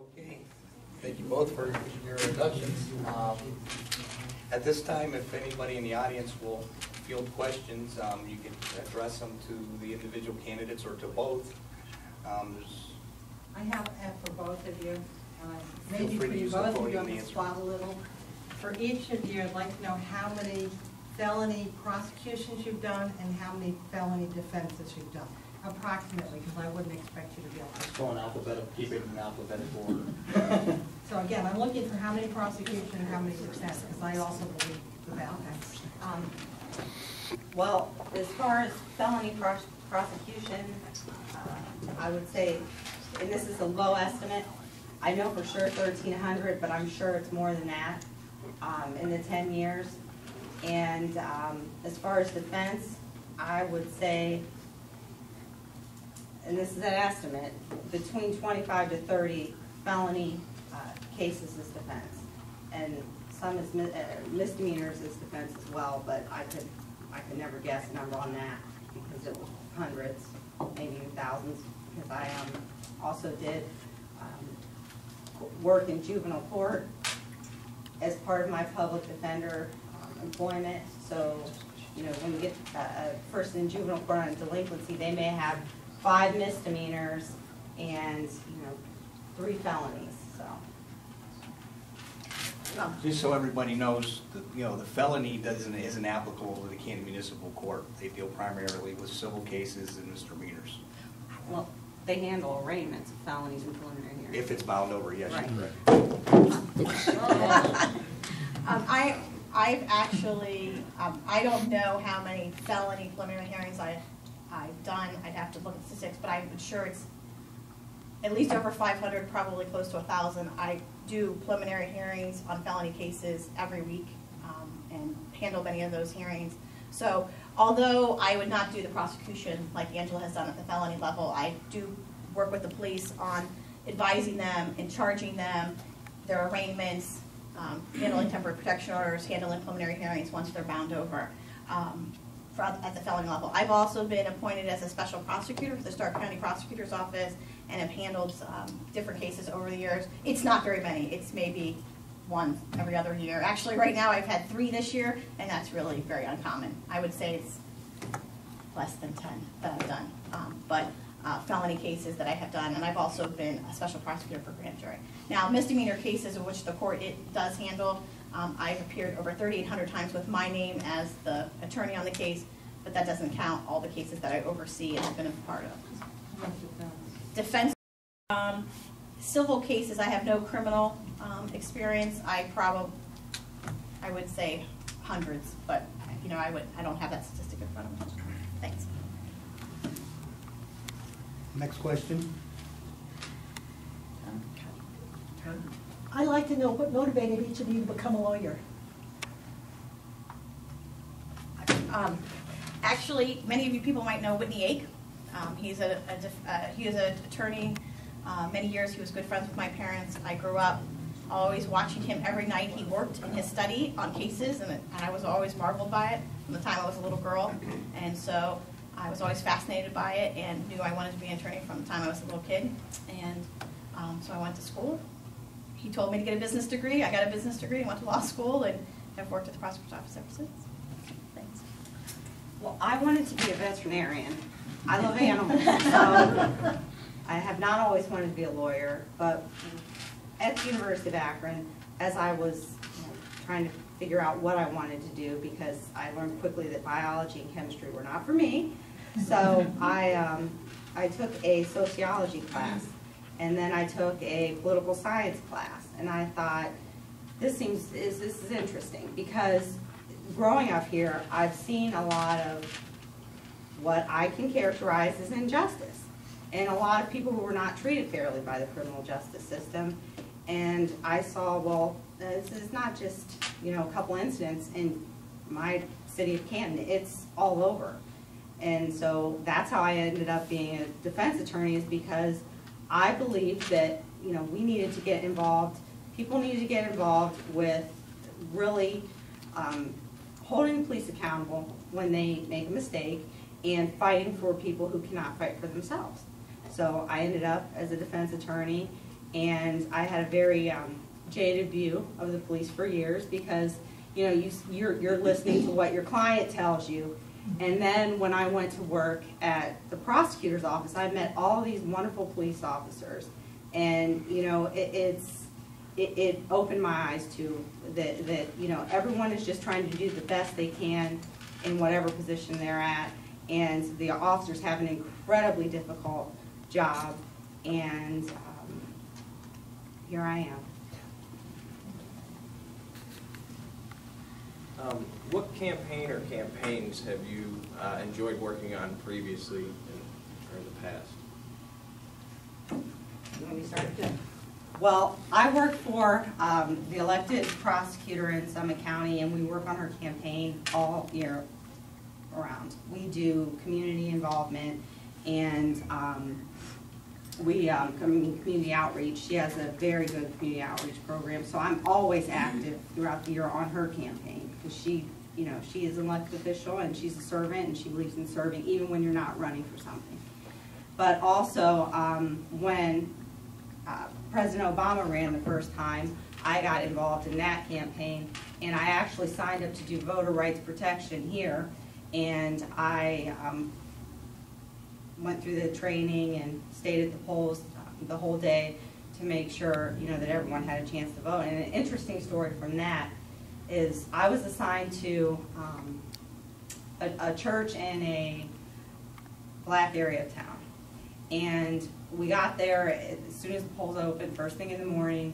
Okay, thank you both for your introductions. At this time, if anybody in the audience will field questions, you can address them to the individual candidates or to both. I have for both of you. Feel Maybe free to for you use the both of you podium on the and answer. spot a little. For each of you, I'd like to know how many felony prosecutions you've done and how many felony defenses you've done, approximately, because I wouldn't expect you to be able to. Going alphabetical, keep it in alphabetical order. So again, I'm looking for how many prosecutions and how many defenses, because I also believe that. Well, as far as felony prosecution, I would say, and this is a low estimate, I know for sure 1,300, but I'm sure it's more than that in the 10 years. And as far as defense, I would say, and this is an estimate, between 25 to 30 felony cases as defense. And some is misdemeanors as defense as well, but I could never guess a number on that because it was hundreds, maybe even thousands, because I also did work in juvenile court as part of my public defender employment. So, you know, when you get a person in juvenile court on delinquency, they may have 5 misdemeanors and, 3 felonies. So. Just so everybody knows, the felony isn't applicable to the Canton Municipal Court. They deal primarily with civil cases and misdemeanors. Well, they handle arraignments of felonies and preliminary hearings. If it's bound over, yes, Right. you're correct. I've actually, I don't know how many felony preliminary hearings I've done. I'd have to look at statistics, but I'm sure it's at least over 500, probably close to 1,000. I do preliminary hearings on felony cases every week and handle many of those hearings. So although I would not do the prosecution like Angela has done at the felony level, I do work with the police on advising them and charging them, their arraignments, handling temporary protection orders, handling preliminary hearings once they're bound over at the felony level. I've also been appointed as a special prosecutor for the Stark County Prosecutor's Office and have handled different cases over the years. It's not very many. It's maybe 1 every other year. Actually, right now I've had 3 this year, and that's really very uncommon. I would say it's less than 10 that I've done. But felony cases that I have done, and I've also been a special prosecutor for grand jury. Now, misdemeanor cases in which the court does handle, I've appeared over 3,800 times with my name as the attorney on the case, but that doesn't count all the cases that I oversee and have been a part of. Defense, civil cases, I have no criminal experience. I would say hundreds, but I don't have that statistic in front of me. Thanks. Next question. I'd like to know what motivated each of you to become a lawyer. Actually, many of you people might know Whitney Ake. He is an attorney. Many years he was good friends with my parents. I grew up always watching him every night. He worked in his study on cases, and I was always marveled by it from the time I was a little girl. And so I was always fascinated by it and knew I wanted to be an attorney from the time I was a little kid. And so I went to school. He told me to get a business degree. I got a business degree and went to law school and have worked at the prosecutor's office ever since. Thanks. Well, I wanted to be a veterinarian. I love animals, so I have not always wanted to be a lawyer, but at the University of Akron, as I was trying to figure out what I wanted to do, because I learned quickly that biology and chemistry were not for me, so I took a sociology class, and then I took a political science class, and I thought, this is interesting, because growing up here, I've seen a lot of what I can characterize as injustice, and a lot of people who were not treated fairly by the criminal justice system. And I saw, well, this is not just a couple incidents in my city of Canton; it's all over. And so that's how I ended up being a defense attorney, is because I believed that we needed to get involved. People needed to get involved with really holding the police accountable when they make a mistake, and fighting for people who cannot fight for themselves. So I ended up as a defense attorney, And I had a very jaded view of the police for years because, you know, you're listening to what your client tells you. And then when I went to work at the prosecutor's office, I met all these wonderful police officers. And, you know, it opened my eyes to that, you know, everyone is just trying to do the best they can in whatever position they're at. And the officers have an incredibly difficult job. And here I am. What campaign or campaigns have you enjoyed working on previously or in the past? Let me start again. Well, I work for the elected prosecutor in Summit County, and we work on her campaign all year around. We do community involvement, and we community outreach. She has a very good community outreach program, so I'm always active throughout the year on her campaign because she, you know, she is an elected official and she's a servant and she believes in serving even when you're not running for something. But also, when President Obama ran the first time, I got involved in that campaign, and I actually signed up to do voter rights protection here, and I went through the training and stayed at the polls the whole day to make sure, you know, that everyone had a chance to vote. And an interesting story from that is I was assigned to a church in a black area of town. And we got there as soon as the polls opened, first thing in the morning,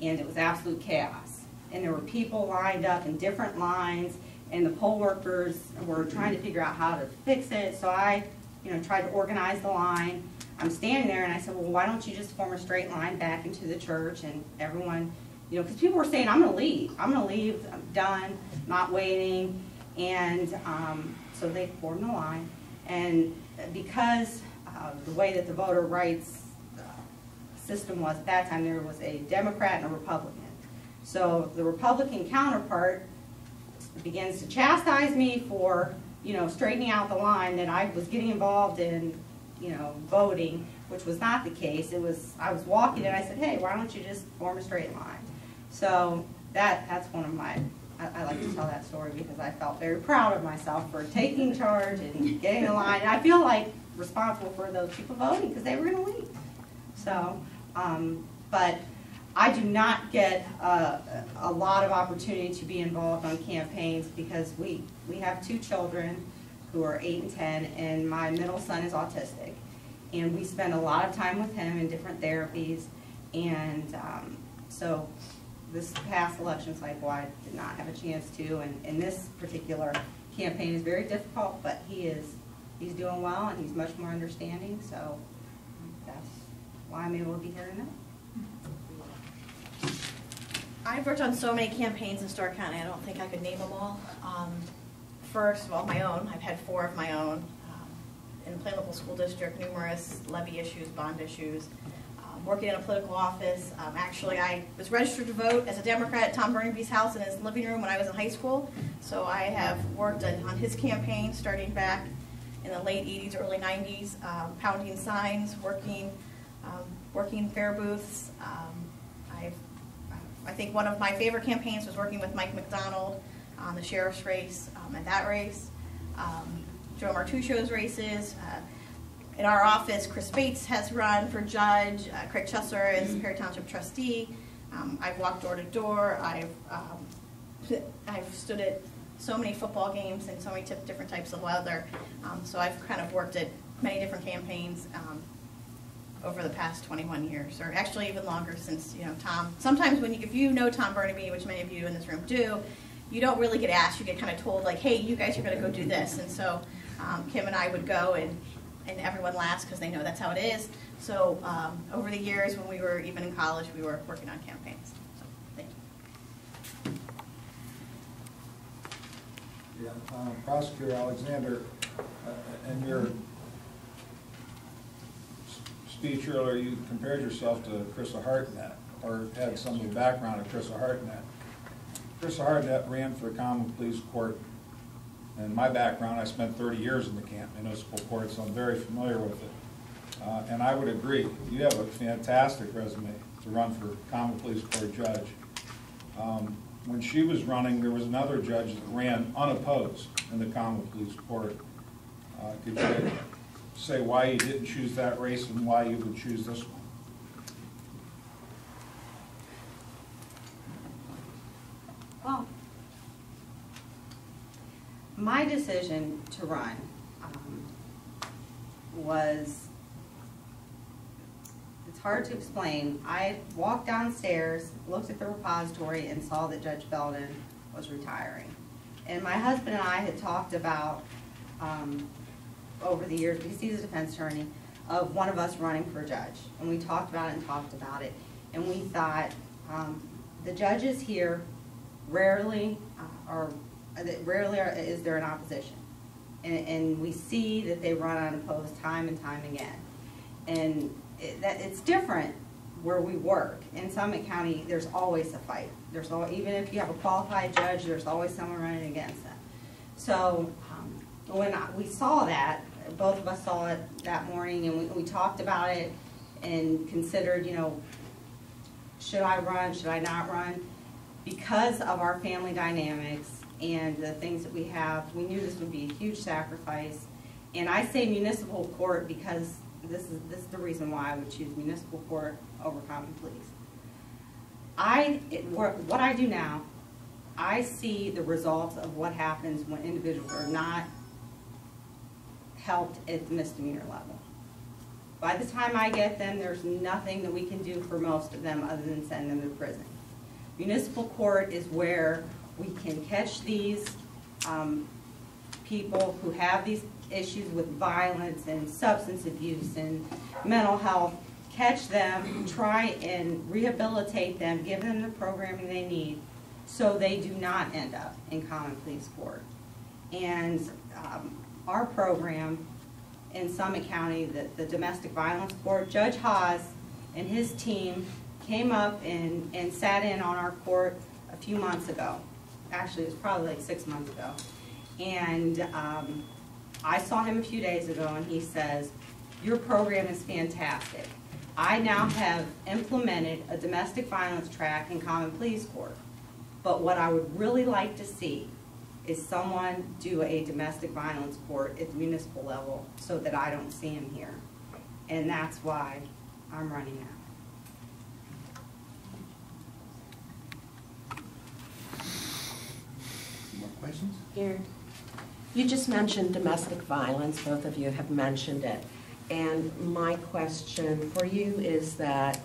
and it was absolute chaos. And there were people lined up in different lines, and the poll workers were trying to figure out how to fix it. So I, you know, tried to organize the line. I'm standing there, and I said, well, why don't you just form a straight line back into the church? And everyone, you know, because people were saying, I'm going to leave. I'm going to leave. I'm done. Not waiting. And so they formed a line. And because the way that the voter rights system was at that time, there was a Democrat and a Republican. So the Republican counterpart begins to chastise me for, you know, straightening out the line, that I was getting involved in, you know, voting, which was not the case. It was, I was walking and I said, hey, why don't you just form a straight line? So that's one of my, I like to tell that story because I felt very proud of myself for taking charge and getting a line. And I feel like responsible for those people voting because they were going to leave. So, but I do not get a lot of opportunity to be involved on campaigns because we have two children who are 8 and 10, and my middle son is autistic. And we spend a lot of time with him in different therapies. And so this past election cycle, I did not have a chance to. And this particular campaign is very difficult, but he's doing well and he's much more understanding. So that's why I'm able to be here tonight. I've worked on so many campaigns in Stark County, I don't think I could name them all. First of all, my own. I've had 4 of my own. In the Plain Local School District, numerous levy issues, bond issues. Working in a political office. Actually, I was registered to vote as a Democrat at Tom Burnaby's house in his living room when I was in high school. So I have worked on his campaign starting back in the late 80s, early 90s, pounding signs, working fair booths. I think one of my favorite campaigns was working with Mike McDonald on the sheriff's race, at that race. Joe Martuccio's races. In our office, Chris Bates has run for judge. Craig Chesser is Perry Township trustee. I've walked door to door. I've stood at so many football games and so many different types of weather. So I've kind of worked at many different campaigns over the past 21 years, or actually even longer, since, you know, Tom. Sometimes if you know Tom Burnaby, which many of you in this room do, you don't really get asked. You get kind of told, like, hey, you guys are going to go do this. And so Kim and I would go, and everyone laughs because they know that's how it is. So over the years, when we were even in college, we were working on campaigns. So thank you. Yeah, Prosecutor Alexander, in your speech earlier, you compared yourself to Krista Hartnett, or had some of the background of Krista Hartnett. Krista Hartnett ran for the Common Pleas Court. And my background, I spent 30 years in the Camp Municipal Court, so I'm very familiar with it. And I would agree, you have a fantastic resume. to run for common police court judge. When she was running, there was another judge that ran unopposed in the common police court. Could you say why you didn't choose that race and why you would choose this one? Well, my decision to run was, it's hard to explain. I walked downstairs, looked at the repository, and saw that Judge Belden was retiring. And my husband and I had talked about, over the years, because he's a defense attorney, of one of us running for judge. And we talked about it and talked about it. And we thought, the judges here rarely is there an opposition. And we see that they run unopposed time and time again. And it's different where we work. In Summit County, there's always a fight. Even if you have a qualified judge, there's always someone running against them. So when we saw that, both of us saw it that morning, and we talked about it and considered, you know, should I run, should I not run? Because of our family dynamics and the things that we have, we knew this would be a huge sacrifice. And I say municipal court because this is the reason why I would choose municipal court over common pleas. What I do now, I see the results of what happens when individuals are not helped at the misdemeanor level. By the time I get them, there's nothing that we can do for most of them other than send them to prison. Municipal court is where we can catch these people who have these issues with violence and substance abuse and mental health, catch them, try and rehabilitate them, give them the programming they need so they do not end up in common pleas court. And our program in Summit County, the domestic violence court, Judge Haas and his team came up and sat in on our court a few months ago. Actually, it was probably like 6 months ago. And I saw him a few days ago, and he says, your program is fantastic. I now have implemented a domestic violence track in common pleas court. But what I would really like to see is someone do a domestic violence court at the municipal level so that I don't see him here. And that's why I'm running now. More questions? Here, you just mentioned domestic violence, both of you have mentioned it. And my question for you is that,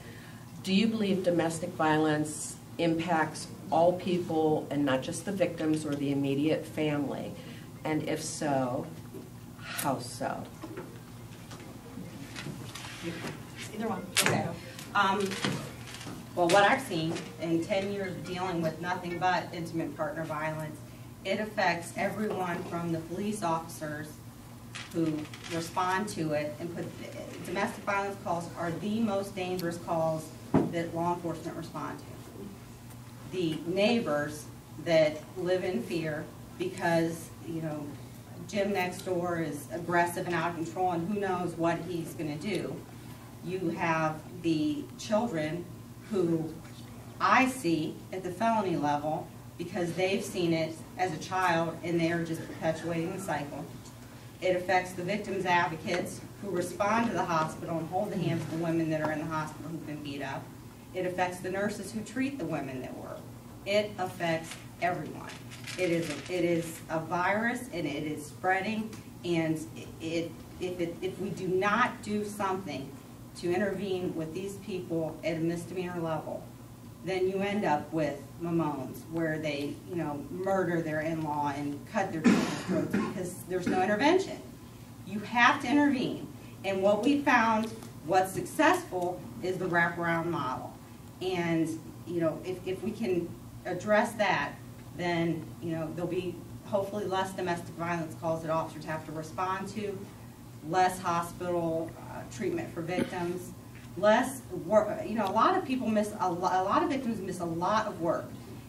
do you believe domestic violence impacts all people and not just the victims or the immediate family? And if so, how so? Either one. Okay. Well, what I've seen in 10 years of dealing with nothing but intimate partner violence, it affects everyone from the police officers who respond to it and domestic violence calls are the most dangerous calls that law enforcement respond to. The neighbors that live in fear because, you know, Jim next door is aggressive and out of control and who knows what he's going to do. You have the children who I see at the felony level because they've seen it as a child and they're just perpetuating the cycle. It affects the victims' advocates who respond to the hospital and hold the hands of the women that are in the hospital who've been beat up. It affects the nurses who treat the women that work. It affects everyone. It is a virus and it is spreading, and if we do not do something to intervene with these people at a misdemeanor level, then you end up with Mamones, where they, you know, murder their in-law and cut their children's throats because there's no intervention. You have to intervene. And what we found, what's successful, is the wraparound model. And, you know, if we can address that, then, you know, there'll be hopefully less domestic violence calls that officers have to respond to, less hospital treatment for victims, less work. You know, a lot of people miss a lot of victims miss a lot of work.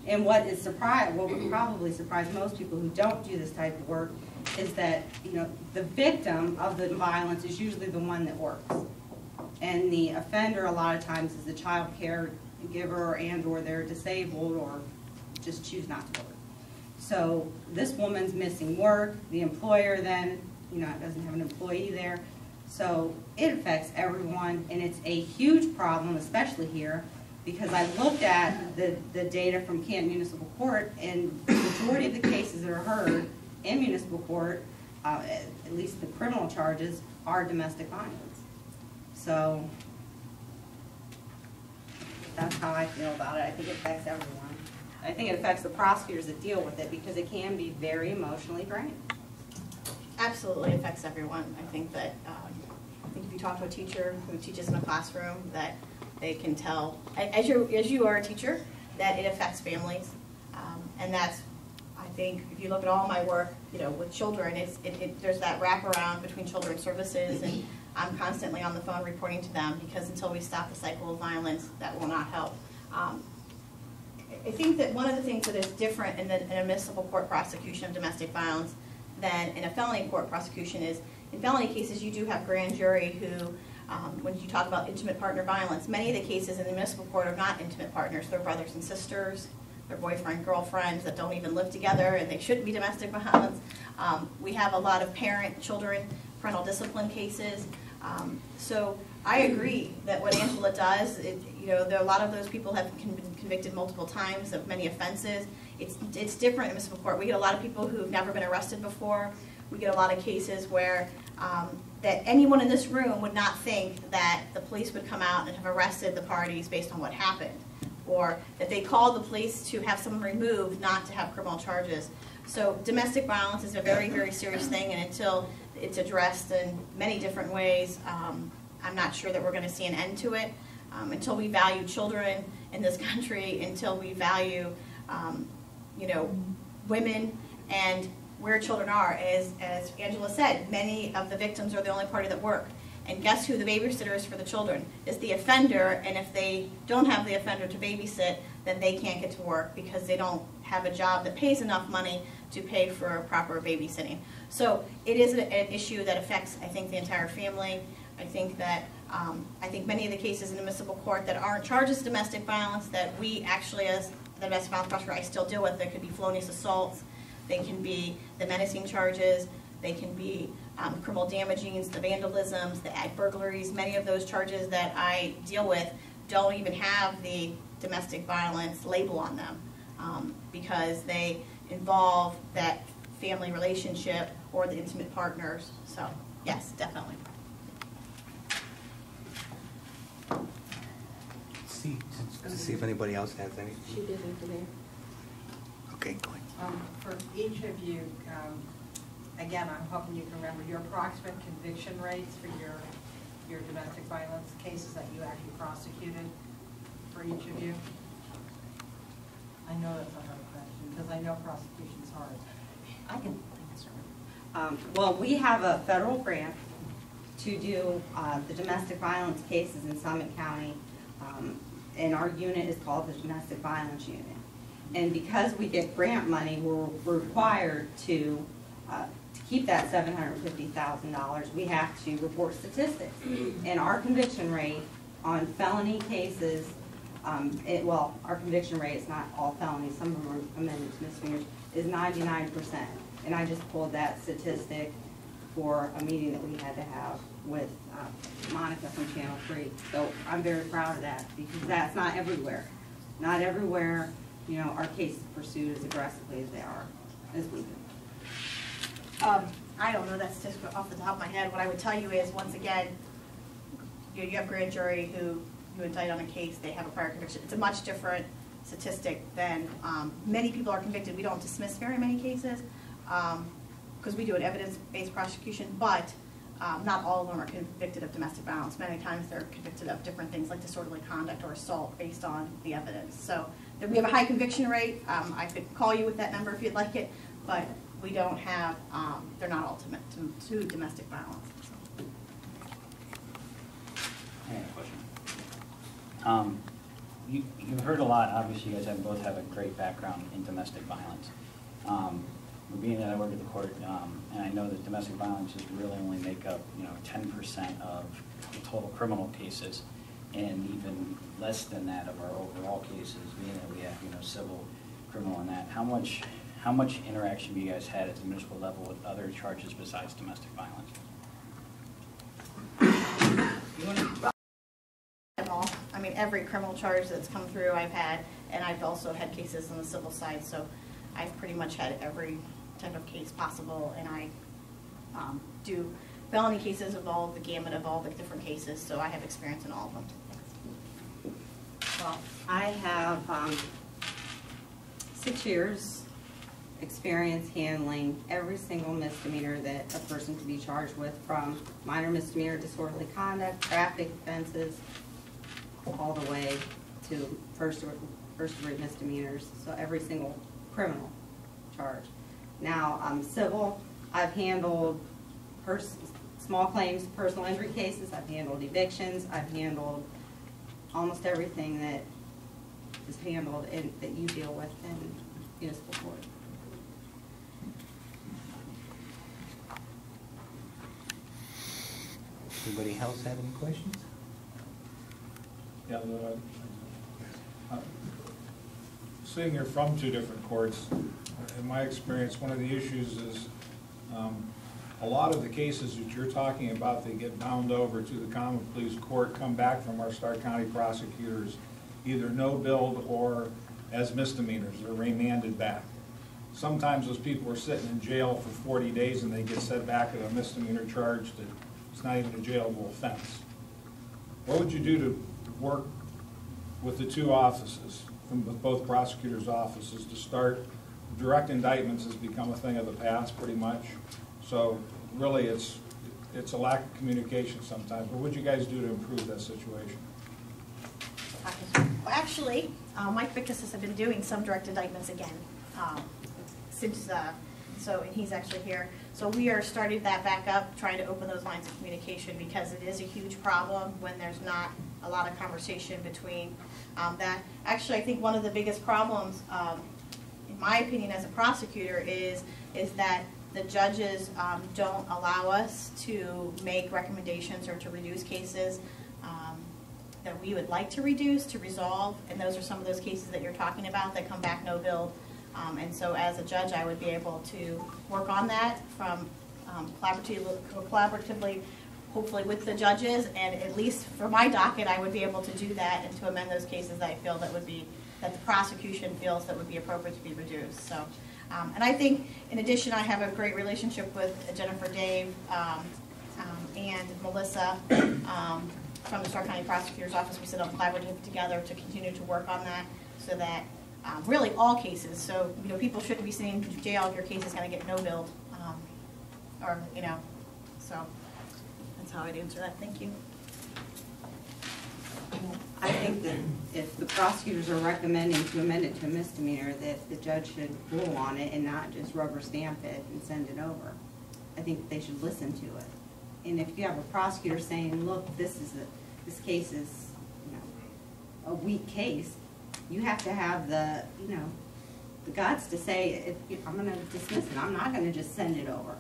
And what would probably surprise most people who don't do this type of work is that, you know, the victim of the violence is usually the one that works. and the offender a lot of times is the child caregiver and/or they're disabled or just choose not to work. So this woman's missing work, the employer then, doesn't have an employee there. So it affects everyone, and it's a huge problem, especially here, because I looked at the data from Canton Municipal Court, and the majority of the cases that are heard in municipal court, at least the criminal charges, are domestic violence. So that's how I feel about it. I think it affects everyone. I think it affects the prosecutors that deal with it because it can be very emotionally draining. Absolutely affects everyone. I think that, I think if you talk to a teacher who teaches in a classroom, that they can tell, as you are a teacher, that it affects families. And that's, I think, if you look at all my work, with children, there's that wraparound between children's services, and I'm constantly on the phone reporting to them, because until we stop the cycle of violence, that will not help. I think that one of the things that is different in a municipal court prosecution of domestic violence than in a felony court prosecution is, in felony cases, you do have grand jury who, when you talk about intimate partner violence, many of the cases in the municipal court are not intimate partners. They're brothers and sisters, they're boyfriend, girlfriends that don't even live together, and they shouldn't be domestic violence. We have a lot of parent-children parental discipline cases. So I agree that what Angela does, there are a lot of those people have been convicted multiple times of many offenses. It's different in municipal court. We get a lot of people who've never been arrested before. We get a lot of cases where that anyone in this room would not think that the police would come out and have arrested the parties based on what happened, or that they called the police to have someone removed, not to have criminal charges. So domestic violence is a very, very serious thing, and until it's addressed in many different ways, I'm not sure that we're going to see an end to it. Until we value children in this country, until we value, women and where children are. As Angela said, many of the victims are the only party that work. And guess who the babysitter is for the children? Is the offender, and if they don't have the offender to babysit, then they can't get to work because they don't have a job that pays enough money to pay for proper babysitting. So it is an issue that affects, I think, the entire family. I think that many of the cases in the municipal court that aren't charged as domestic violence, that we actually, as the domestic violence prosecutor, I still deal with. There could be felonious assaults, they can be the menacing charges, they can be criminal damagings, the vandalisms, the ag burglaries. Many of those charges that I deal with don't even have the domestic violence label on them because they involve that family relationship or the intimate partners. So yes, definitely. See if anybody else has anything. She didn't today. Okay, go ahead. For each of you, again, I'm hoping you can remember your approximate conviction rates for your domestic violence cases that you actually prosecuted for each of you. I know that's a hard question because I know prosecution's hard. I can answer. Well, we have a federal grant to do the domestic violence cases in Summit County, and our unit is called the Domestic Violence Unit. And because we get grant money, we're required to keep that $750,000. We have to report statistics. And our conviction rate on felony cases, our conviction rate is not all felonies, some of them are amended to misdemeanors, is 99%. And I just pulled that statistic for a meeting that we had to have with Monica from Channel 3. So I'm very proud of that because that's not everywhere. Not everywhere, our cases pursued as aggressively as they are, as we do. I don't know that statistic off the top of my head. What I would tell you is, once again, you have grand jury who you indict on a case, they have a prior conviction. It's a much different statistic than many people are convicted. We don't dismiss very many cases because we do an evidence-based prosecution, but not all of them are convicted of domestic violence. Many times they're convicted of different things like disorderly conduct or assault based on the evidence. So we have a high conviction rate. I could call you with that number if you'd like it, but we don't have, they're not ultimate to domestic violence. So. I have a question. You've heard a lot, obviously you guys both have a great background in domestic violence. being that I work at the court, and I know that domestic violence is really only make up, 10% of the total criminal cases, and even less than that of our overall cases, being that we have, civil, criminal, and that. How much interaction have you guys had at the municipal level with other charges besides domestic violence? All. I mean, every criminal charge that's come through I've had, and I've also had cases on the civil side, so I've pretty much had every type of case possible, and I do felony cases of all the gamut of all the different cases, so I have experience in all of them. Well, I have 6 years experience handling every single misdemeanor that a person could be charged with, from minor misdemeanor, disorderly conduct, traffic offenses, all the way to first-degree misdemeanors, so every single criminal charge. Now, civil, I've handled small claims, personal injury cases, I've handled evictions, I've handled almost everything that is handled that you deal with in municipal court. Anybody else have any questions? Yeah, seeing you're from 2 different courts, in my experience, one of the issues is a lot of the cases that you're talking about, they get bound over to the common pleas court, come back from our Stark County prosecutors, either no billed or as misdemeanors. They're remanded back. Sometimes those people are sitting in jail for 40 days and they get set back at a misdemeanor charge that it's not even a jailable offense. What would you do to work with the 2 offices, with both prosecutors' offices, to start? Direct indictments has become a thing of the past pretty much. So really it's a lack of communication sometimes. What would you guys do to improve that situation? Well, actually, Mike Vickus has been doing some direct indictments again since, and he's actually here. So we are starting that back up, trying to open those lines of communication, because it is a huge problem when there's not a lot of conversation between that. Actually, I think one of the biggest problems, in my opinion as a prosecutor, is that the judges don't allow us to make recommendations or to reduce cases that we would like to reduce, to resolve, and those are some of those cases that you're talking about that come back no billed. And so as a judge, I would be able to work on that from collaboratively, hopefully with the judges, and at least for my docket, I would be able to do that and to amend those cases that I feel that the prosecution feels that would be appropriate to be reduced. So, and I think, in addition, I have a great relationship with Jennifer Dave and Melissa from the Stark County Prosecutor's Office. We sit on collaborative together to continue to work on that, so that really all cases. So people shouldn't be sitting in jail if your case is going to get no billed, or So that's how I'd answer that. Thank you. I think that if the prosecutors are recommending to amend it to a misdemeanor, that the judge should rule on it and not just rubber stamp it and send it over. I think they should listen to it. And if you have a prosecutor saying, look, this case is a weak case, you have to have the guts to say, I'm going to dismiss it. I'm not going to just send it over.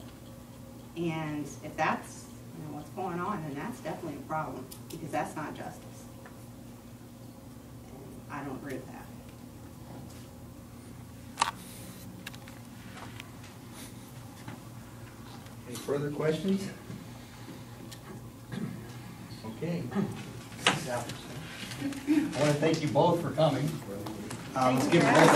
And if that's what's going on, then that's definitely a problem, because that's not justice. I don't agree with that. Any further questions? Okay. I want to thank you both for coming. Let's give them both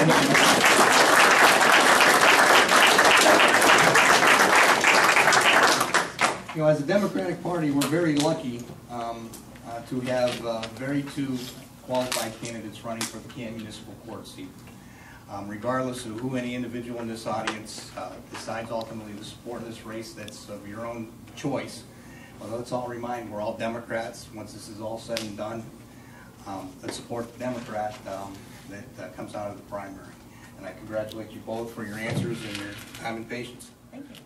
as a Democratic Party, we're very lucky to have very 2 qualified candidates running for the Canton Municipal Court seat. Regardless of who any individual in this audience decides ultimately to support in this race, that's of your own choice. Well, let's all remind, we're all Democrats. Once this is all said and done, let's support the Democrat that comes out of the primary. And I congratulate you both for your answers and your time and patience. Thank you.